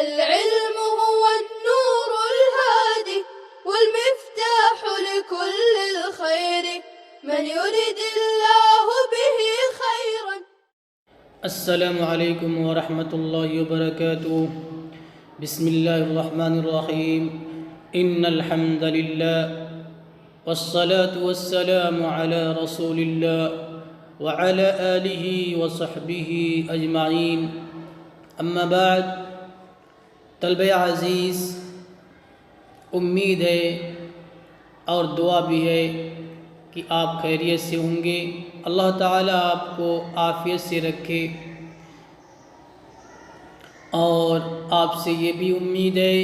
العلم هو النور الهادي والمفتاح لكل الخير من يرد الله به خيرا. السلام علیکم ورحمۃ اللہ وبرکاتہ. بسم اللہ الرحمن الرحیم. ان الحمد للہ والصلاة والسلام علی رسول اللہ وعلى آلہ وصحبہ اجمعین. اما بعد. طلبہ عزیز، امید ہے اور دعا بھی ہے کہ آپ خیریت سے ہوں گے. اللہ تعالیٰ آپ کو عافیت سے رکھے، اور آپ سے یہ بھی امید ہے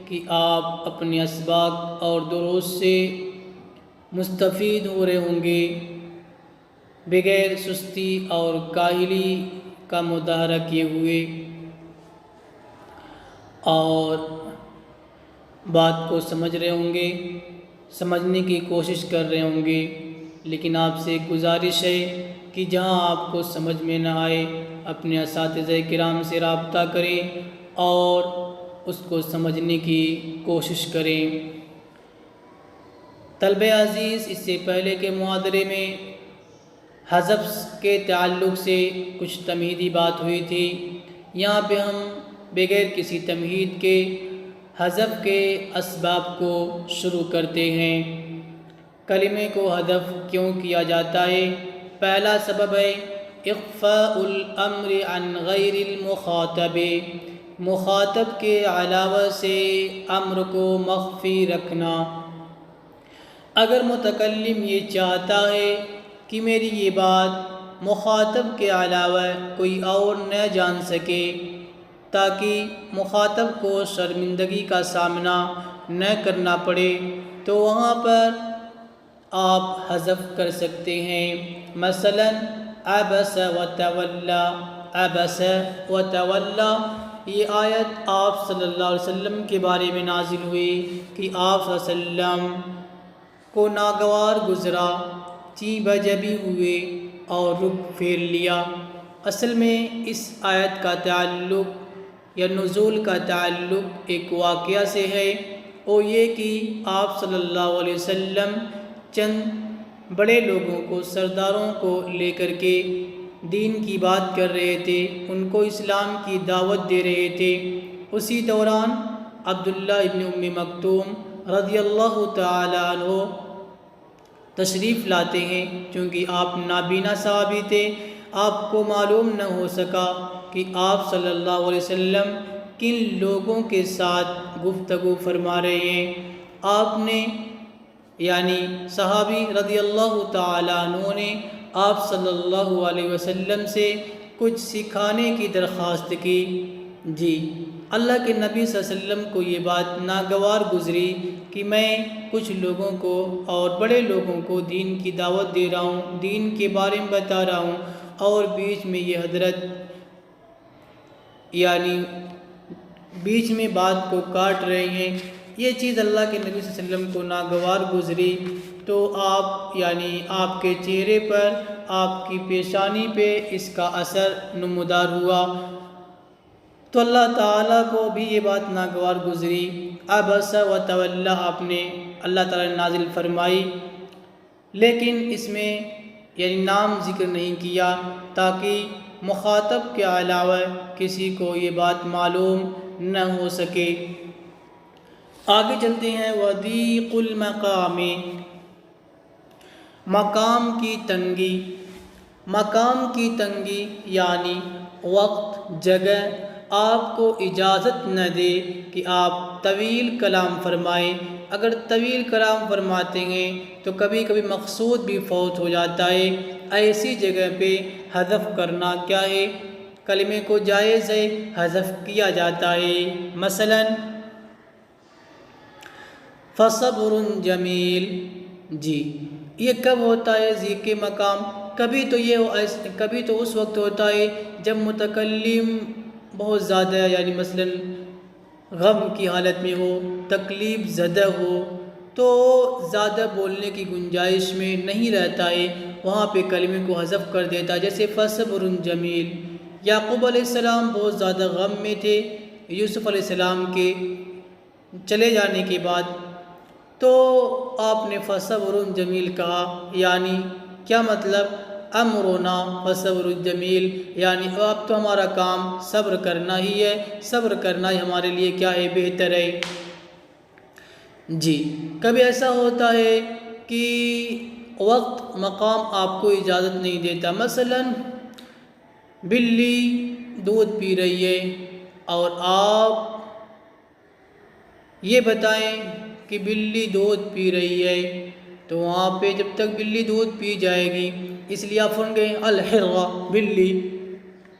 کہ آپ اپنے اسباق اور دروس سے مستفید ہو رہے ہوں گے، بغیر سستی اور کاہلی کا مظاہرہ کیے ہوئے، اور بات کو سمجھ رہے ہوں گے، سمجھنے کی کوشش کر رہے ہوں گے. لیکن آپ سے ایک گزارش ہے کہ جہاں آپ کو سمجھ میں نہ آئے اپنے اساتذہ کرام سے رابطہ کریں اور اس کو سمجھنے کی کوشش کریں. طلبہ عزیز، اس سے پہلے کے محاضرے میں حذف کے تعلق سے کچھ تمہیدی بات ہوئی تھی. یہاں پہ ہم بغیر کسی تمہید کے حذف کے اسباب کو شروع کرتے ہیں. کلمے کو حذف کیوں کیا جاتا ہے؟ پہلا سبب ہے اخفاء الامر عن غیر المخاطب، مخاطب کے علاوہ سے امر کو مخفی رکھنا. اگر متکلم یہ چاہتا ہے کہ میری یہ بات مخاطب کے علاوہ کوئی اور نہ جان سکے تاکہ مخاطب کو شرمندگی کا سامنا نہ کرنا پڑے، تو وہاں پر آپ حذف کر سکتے ہیں. مثلا عبس وتولا، عبس وتولا، یہ آیت آپ صلی اللہ علیہ وسلم کے بارے میں نازل ہوئی کہ آپ صلی اللہ علیہ وسلم کو ناگوار گزرا، چی بجبی ہوئے اور رخ پھیر لیا. اصل میں اس آیت کا تعلق یا نزول کا تعلق ایک واقعہ سے ہے، اور یہ کہ آپ صلی اللہ علیہ وسلم چند بڑے لوگوں کو، سرداروں کو لے کر کے دین کی بات کر رہے تھے، ان کو اسلام کی دعوت دے رہے تھے. اسی دوران عبداللہ ابن ام مکتوم رضی اللہ تعالی عنہ تشریف لاتے ہیں. چونکہ آپ نابینا صحابی تھے، آپ کو معلوم نہ ہو سکا کہ آپ صلی اللہ علیہ وسلم کن لوگوں کے ساتھ گفتگو فرما رہے ہیں. آپ نے یعنی صحابی رضی اللہ تعالی عنہ نے آپ صلی اللہ علیہ وسلم سے کچھ سکھانے کی درخواست کی. جی، اللہ کے نبی صلی اللہ علیہ وسلم کو یہ بات ناگوار گزری کہ میں کچھ لوگوں کو اور بڑے لوگوں کو دین کی دعوت دے رہا ہوں، دین کے بارے میں بتا رہا ہوں، اور بیچ میں یہ حضرت یعنی بیچ میں بات کو کاٹ رہے ہیں. یہ چیز اللہ کے نبی صلی اللہ علیہ وسلم کو ناگوار گزری، تو آپ یعنی آپ کے چہرے پر، آپ کی پیشانی پہ اس کا اثر نمودار ہوا. تو اللہ تعالیٰ کو بھی یہ بات ناگوار گزری. عبس وتولا آپ نے اللہ تعالیٰ نے نازل فرمائی، لیکن اس میں یعنی نام ذکر نہیں کیا تاکہ مخاطب کے علاوہ کسی کو یہ بات معلوم نہ ہو سکے. آگے چلتے ہیں. وضیق المقام، مقام کی تنگی. مقام کی تنگی یعنی وقت، جگہ آپ کو اجازت نہ دے کہ آپ طویل کلام فرمائیں. اگر طویل کلام فرماتے ہیں تو کبھی کبھی مقصود بھی فوت ہو جاتا ہے. ایسی جگہ پہ حذف کرنا کیا ہے؟ کلمے کو جائز ہے، حذف کیا جاتا ہے. مثلا فصبر جمیل. جی، یہ کب ہوتا ہے ذکر مقام؟ کبھی تو اس وقت ہوتا ہے جب متکلم بہت زیادہ یعنی مثلا غم کی حالت میں ہو، تکلیف زدہ ہو، تو زیادہ بولنے کی گنجائش میں نہیں رہتا ہے، وہاں پہ کلمے کو حذف کر دیتا ہے. جیسے فصبر جمیل، یعقوب علیہ السلام بہت زیادہ غم میں تھے، یوسف علیہ السلام کے چلے جانے کے بعد، تو آپ نے فصبر جمیل کہا، یعنی کیا مطلب؟ امرنا فصبر جمیل، یعنی اب تو ہمارا کام صبر کرنا ہی ہے، صبر کرنا ہی ہمارے لیے کیا ہے؟ بہتر ہے۔ جی، کبھی ایسا ہوتا ہے کہ وقت مقام آپ کو اجازت نہیں دیتا، مثلا بلی دودھ پی رہی ہے اور آپ یہ بتائیں کہ بلی دودھ پی رہی ہے، تو وہاں پہ جب تک بلی دودھ پی جائے گی، اس لیے آپ سن گئے الحرہ بلی،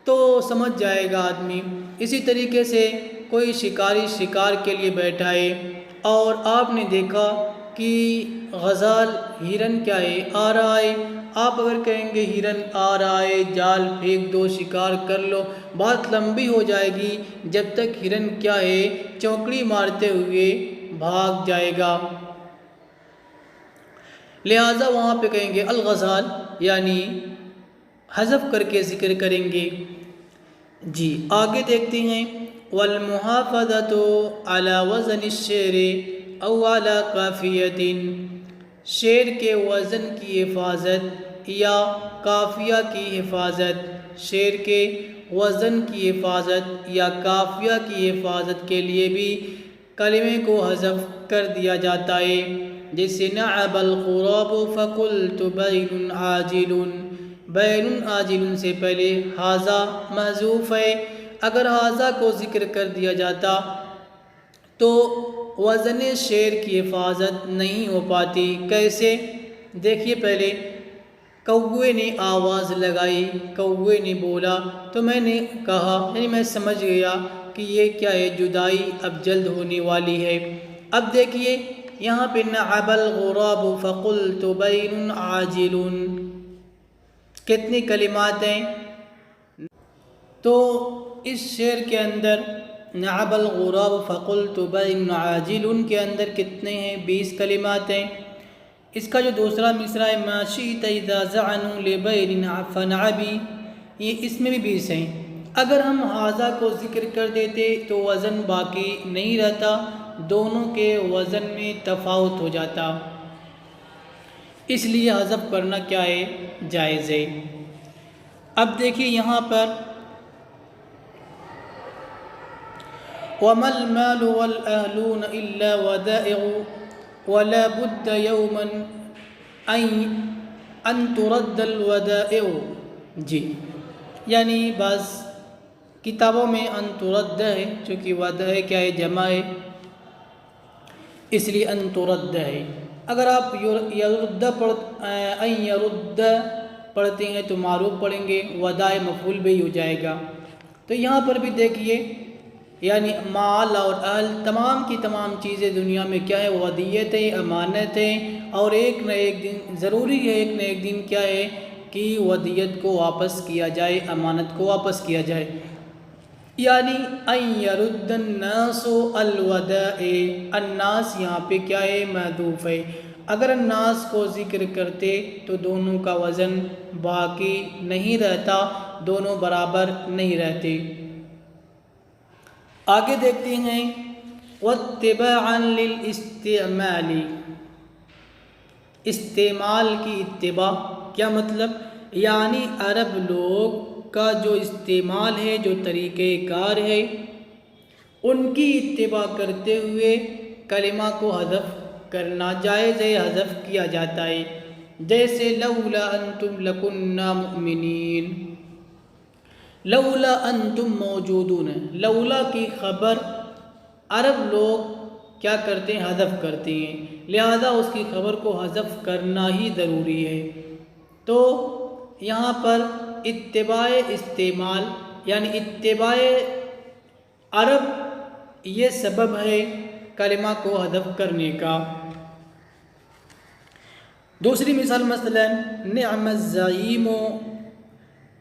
تو سمجھ جائے گا آدمی۔ اسی طریقے سے کوئی شکاری شکار کے لیے بیٹھا ہے اور آپ نے دیکھا کہ غزال ہرن کیا ہے؟ آ رہا ہے، آپ اگر کہیں گے ہرن آ رہا ہے، جال پھینک دو، شکار کر لو، بات لمبی ہو جائے گی، جب تک ہرن کیا ہے؟ چونکڑی مارتے ہوئے بھاگ جائے گا۔ لہٰذا وہاں پہ کہیں گے الغزال، یعنی حذف کر کے ذکر کریں گے۔ جی، آگے دیکھتے ہیں والمحافظة على وزن الشعر او على قافیة، شعر کے وزن کی حفاظت یا قافیہ کی حفاظت، شعر کے وزن کی حفاظت یا قافیہ کی حفاظت کے لیے بھی کلمے کو حذف کر دیا جاتا ہے، جیسے نعب الغراب فقلت بین عاجل، بین عاجل سے پہلے ھذا محذوف ہے، اگر ھذا کو ذکر کر دیا جاتا تو وزن شعر کی حفاظت نہیں ہو پاتی۔ کیسے؟ دیکھیے، پہلے کوے نے آواز لگائی، کوے نے بولا تو میں نے کہا، یعنی میں سمجھ گیا کہ یہ کیا ہے؟ جدائی اب جلد ہونے والی ہے۔ اب دیکھیے یہاں پہ نعب الغراب فقلت بین عاجل، کتنی کلمات ہیں؟ تو اس شعر کے اندر نعب الغراب فقلت بین عاجل کے اندر کتنے ہیں؟ 20 کلمات ہیں۔ اس کا جو دوسرا مصرع ہے ما شئت اذا زعنوا لبین فنعبی، یہ اس میں بھی 20 ہیں۔ اگر ہم ھذا کو ذکر کر دیتے تو وزن باقی نہیں رہتا، دونوں کے وزن میں تفاوت ہو جاتا، اس لیے حذف کرنا کیا ہے؟ جائز ہے۔ اب دیکھیے یہاں پر وَمَا الْمَالُ وَالْأَهْلُونَ إِلَّا وَدَائِعُ وَلَا بُدَّ يَوْمًا أَن تُرَدَّ الْوَدَائِعُ، جی، یعنی بعض کتابوں میں ان ترد ہے، چونکہ ودع کیا ہے؟ جمع ہے، اس لیے ان ترد ہے۔ اگر آپ یرد پڑھتے ہیں تو معروف پڑھیں گے، وداع مفعول بھی ہو جائے گا۔ تو یہاں پر بھی دیکھیے، یعنی مال اور اہل تمام کی تمام چیزیں دنیا میں کیا ہے؟ ودیت ہے، امانت ہے، اور ایک نہ ایک دن ضروری ہے، ایک نہ ایک دن کیا ہے کہ ودیت کو واپس کیا جائے، امانت کو واپس کیا جائے، یعنی ان یرد الناس الودائع، الناس یہاں پہ کیا ہے؟ محذوف ہے۔ اگر الناس کو ذکر کرتے تو دونوں کا وزن باقی نہیں رہتا، دونوں برابر نہیں رہتے۔ آگے دیکھتے ہیں واتباعا للاستعمال، استعمال کی اتباع کیا مطلب؟ یعنی عرب لوگ کا جو استعمال ہے، جو طریقہ کار ہے، ان کی اتباع کرتے ہوئے کلمہ کو حذف کرنا جائز ہے، حذف کیا جاتا ہے، جیسے لولا انتم لکنا مؤمنین، لولا انتم موجودون، لولا کی خبر عرب لوگ کیا کرتے ہیں؟ حذف کرتے ہیں، لہذا اس کی خبر کو حذف کرنا ہی ضروری ہے۔ تو یہاں پر اتباع استعمال یعنی اتباع عرب یہ سبب ہے کلمہ کو حذف کرنے کا۔ دوسری مثال مثلا نعم الزعیم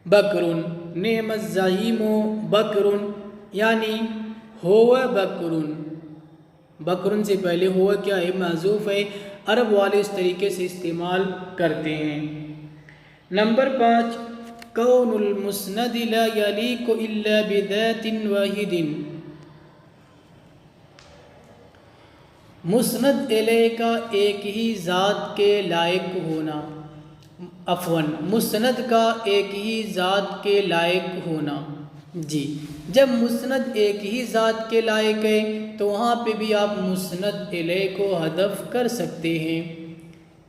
بکر، نعم الزعیم بکر، یعنی ہوا بکر، بکر سے پہلے ہوا کیا ہے؟ محذوف ہے، عرب والے اس طریقے سے استعمال کرتے ہیں۔ نمبر 5 کون المسند لا یلیق الا بذات واحد، مسند الیہ کا ایک ہی ذات کے لائق ہونا، مسند کا ایک ہی ذات کے لائق ہونا۔ جی، جب مسند ایک ہی ذات کے لائق ہے تو وہاں پہ بھی آپ مسند الیہ کو حذف کر سکتے ہیں،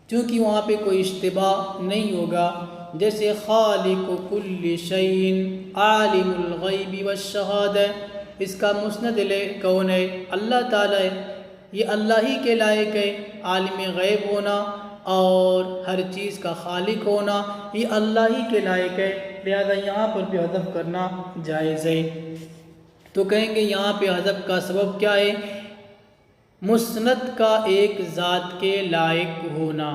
کیونکہ وہاں پہ کوئی اشتباہ نہیں ہوگا۔ جیسے خالق کل شیء عالم الغیب والشہادہ، اس کا مسند الیہ کون ہے؟ اللہ تعالیٰ ہے، یہ اللہ ہی کے لائق ہے۔ عالم غیب ہونا اور ہر چیز کا خالق ہونا یہ اللہ ہی کے لائق ہے، لہذا یہاں پر بھی حذف کرنا جائز ہے۔ تو کہیں گے یہاں پہ حذف کا سبب کیا ہے؟ مسند کا ایک ذات کے لائق ہونا۔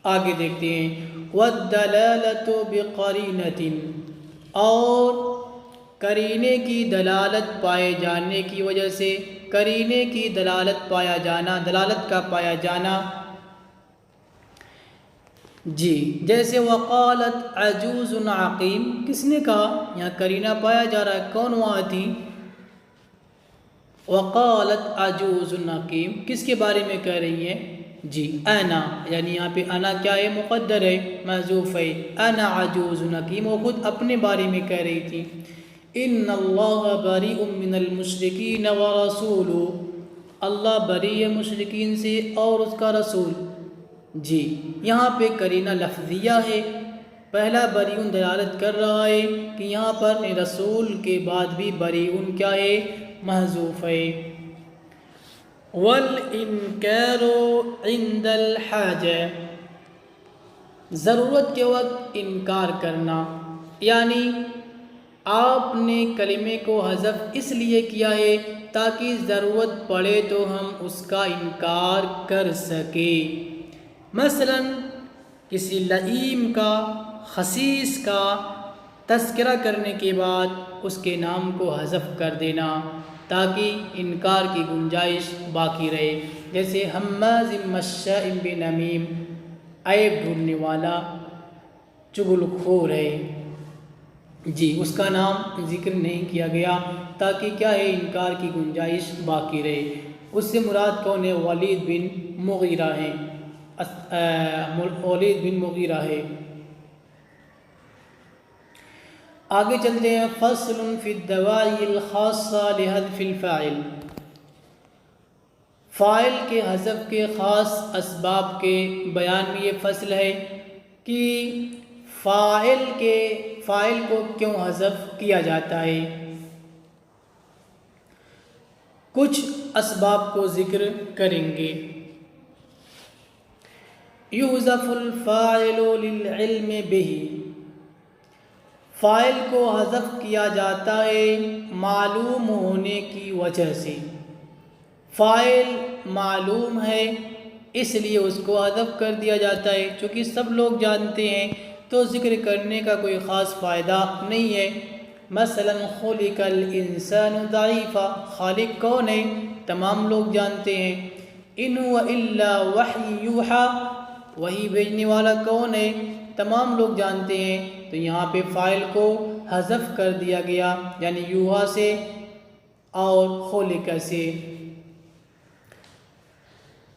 آگے دیکھتے ہیں، وَالدَّلَالَةُ بِقَرِينَةٍ، اور قرینے کی دلالت پائے جانے کی وجہ سے، قرینے کی دلالت پایا جانا، دلالت کا پایا جانا۔ جی، جیسے وقالت عجوز عقیم، کس نے کہا؟ یہاں قرینہ پایا جا رہا ہے، کون وہاں تھی؟ وقالت عجوز عقیم، کس کے بارے میں کہہ رہی ہیں؟ جی، انا، یعنی یہاں پہ انا کیا ہے؟ مقدر ہے، محذوف ہے۔ انا عجوز عقیم، وہ خود اپنے بارے میں کہہ رہی تھی۔ ان اللہ بریء من المشرکین ورسولہ، اللہ بری ہے مشرکین سے اور اس کا رسول۔ جی، یہاں پہ قرینہ لفظیہ ہے، پہلا بریء دلالت کر رہا ہے کہ یہاں پر رسول کے بعد بھی بریء کیا ہے؟ محذوف ہے۔ والانکار عند الحاجہ، ضرورت کے وقت انکار کرنا، یعنی آپ نے کلمے کو حذف اس لیے کیا ہے تاکہ ضرورت پڑے تو ہم اس کا انکار کر سکیں۔ مثلا کسی لئیم کا، خسیس کا تذکرہ کرنے کے بعد اس کے نام کو حذف کر دینا تاکہ انکار کی گنجائش باقی رہے۔ جیسے ہماز مشاء بنمیم، عیب ڈھونڈنے والا، چغل خور ہے۔ جی، اس کا نام ذکر نہیں کیا گیا تاکہ کیا ہے؟ انکار کی گنجائش باقی رہے۔ اس سے مراد کون ہے؟ ولید بن مغیرہ ہے، ولید بن مغیرہ ہے۔ آگے چلتے ہیں، فصل فی الدواعی الخاصہ لحذف الفاعل، فاعل کے حذف کے خاص اسباب کے بیان میں یہ فصل ہے کہ فاعل کو کیوں حذف کیا جاتا ہے۔ کچھ اسباب کو ذکر کریں گے۔ یحذف الفاعل للعلم بہ، فاعل کو حذف کیا جاتا ہے معلوم ہونے کی وجہ سے۔ فاعل معلوم ہے اس لیے اس کو حذف کر دیا جاتا ہے، چونکہ سب لوگ جانتے ہیں تو ذکر کرنے کا کوئی خاص فائدہ نہیں ہے۔ مثلا خلق الانسان ضعیفا، خالق کون ہے؟ تمام لوگ جانتے ہیں۔ ان هو الا وحی یوحی، وحی بھیجنے والا کون ہے؟ تمام لوگ جانتے ہیں۔ تو یہاں پہ فاعل کو حذف کر دیا گیا، یعنی یوحی سے اور خلق سے۔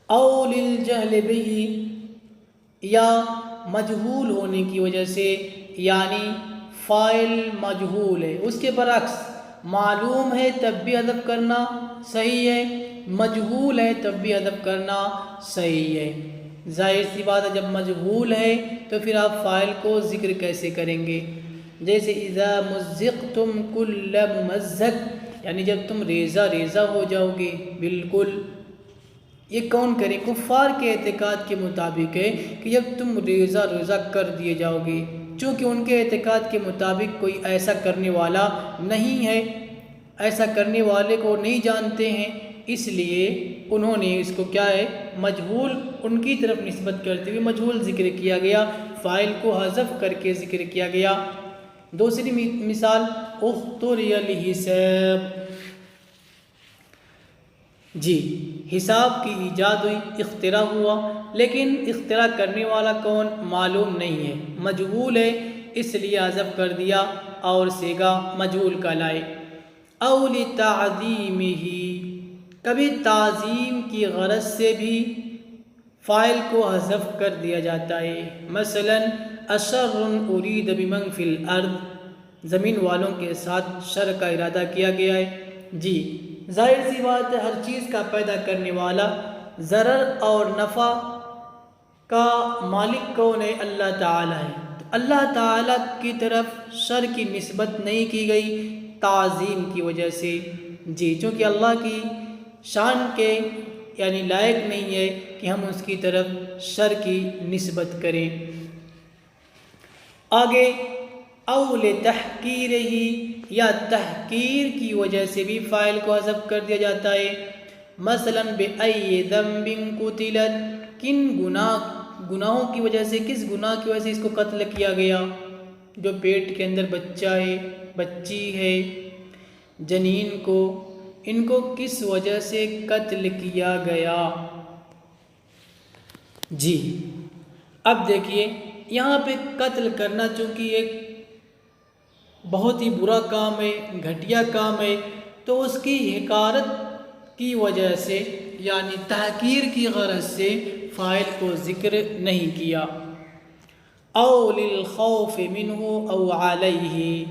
او للجہل بہ، یا مجہول ہونے کی وجہ سے، یعنی فاعل مجہول ہے، اس کے برعکس معلوم ہے تب بھی حذف کرنا صحیح ہے، مجہول ہے تب بھی حذف کرنا صحیح ہے۔ ظاہر سی بات ہے جب مجہول ہے تو پھر آپ فاعل کو ذکر کیسے کریں گے؟ جیسے اذا مزقتم کل ممزق، یعنی جب تم ریزہ ریزہ ہو جاؤ گے بالکل۔ یہ کون کرے؟ کفار کے اعتقاد کے مطابق ہے کہ جب تم ریزہ ریزہ کر دیے جاؤ گے، چونکہ ان کے اعتقاد کے مطابق کوئی ایسا کرنے والا نہیں ہے، ایسا کرنے والے کو نہیں جانتے ہیں، اس لیے انہوں نے اس کو کیا ہے؟ مجہول ان کی طرف نسبت کرتے ہوئے مجہول ذکر کیا گیا، فاعل کو حذف کر کے ذکر کیا گیا۔ دوسری مثال اخترع الحساب، جی حساب کی ایجاد ہوئی، اختراع ہوا، لیکن اختراع کرنے والا کون؟ معلوم نہیں ہے، مجہول ہے، اس لیے حذف کر دیا اور صیغہ مجہول کا لائے۔ او لتعظیمہ، کبھی تعظیم کی غرض سے بھی فاعل کو حذف کر دیا جاتا ہے. مثلا اشر ارید بمن فی الارض، زمین والوں کے ساتھ شر کا ارادہ کیا گیا ہے. جی ظاہر سی بات ہے، ہر چیز کا پیدا کرنے والا، ضرر اور نفع کا مالک کون ہے؟ اللہ تعالی ہے. تو اللہ تعالی کی طرف شر کی نسبت نہیں کی گئی تعظیم کی وجہ سے. جی چونکہ اللہ کی شان کے یعنی لائق نہیں ہے کہ ہم اس کی طرف شر کی نسبت کریں. آگے اول تحقیر ہی یا تحقیر کی وجہ سے بھی فاعل کو حذف کر دیا جاتا ہے. مثلا بأی ذنب قتلت، کن گناہوں کی وجہ سے، کس گناہ کی وجہ سے اس کو قتل کیا گیا؟ جو پیٹ کے اندر بچہ ہے، بچی ہے، جنین کو، ان کو کس وجہ سے قتل کیا گیا؟ جی اب دیکھیے یہاں پہ قتل کرنا چونکہ ایک بہت ہی برا کام ہے، گھٹیا کام ہے، تو اس کی حقارت کی وجہ سے یعنی تحقیر کی غرض سے فاعل کو ذکر نہیں کیا. او للخوف منہ او علیہ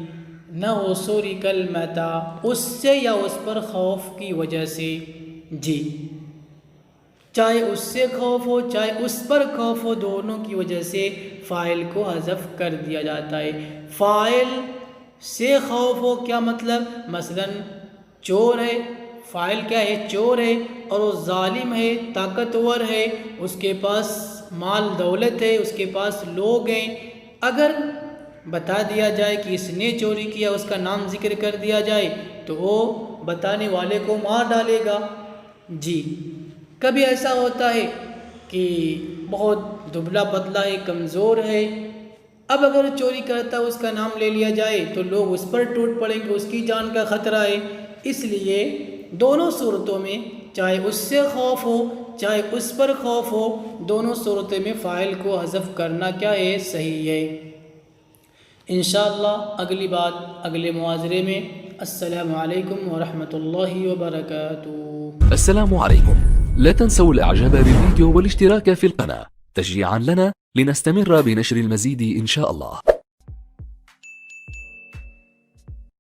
نغصر کلمتا، اس سے یا اس پر خوف کی وجہ سے. جی چاہے اس سے خوف ہو چاہے اس پر خوف ہو، دونوں کی وجہ سے فاعل کو حذف کر دیا جاتا ہے. فاعل سے خوف ہو کیا مطلب؟ مثلا چور ہے، فاعل کیا ہے؟ چور ہے، اور وہ ظالم ہے، طاقتور ہے، اس کے پاس مال دولت ہے، اس کے پاس لوگ ہیں. اگر بتا دیا جائے کہ اس نے چوری کیا، اس کا نام ذکر کر دیا جائے تو وہ بتانے والے کو مار ڈالے گا. جی کبھی ایسا ہوتا ہے کہ بہت دبلا پتلا ہے، کمزور ہے، اب اگر چوری کرتا ہے اس کا نام لے لیا جائے تو لوگ اس پر ٹوٹ پڑیں گے، اس کی جان کا خطرہ ہے. اس لیے دونوں صورتوں میں چاہے اس سے خوف ہو چاہے اس پر خوف ہو، دونوں صورتوں میں فاعل کو حذف کرنا کیا ہے؟ صحیح ہے. انشاءاللہ اگلی بات اگلے معاذرے میں. السلام علیکم ورحمۃ اللہ وبرکاتہ. السلام عليكم. لا تنسوا الاعجاب بالفيديو والاشتراك في القناة تشجيعا لنا لنستمر بنشر المزيد إن شاء الله.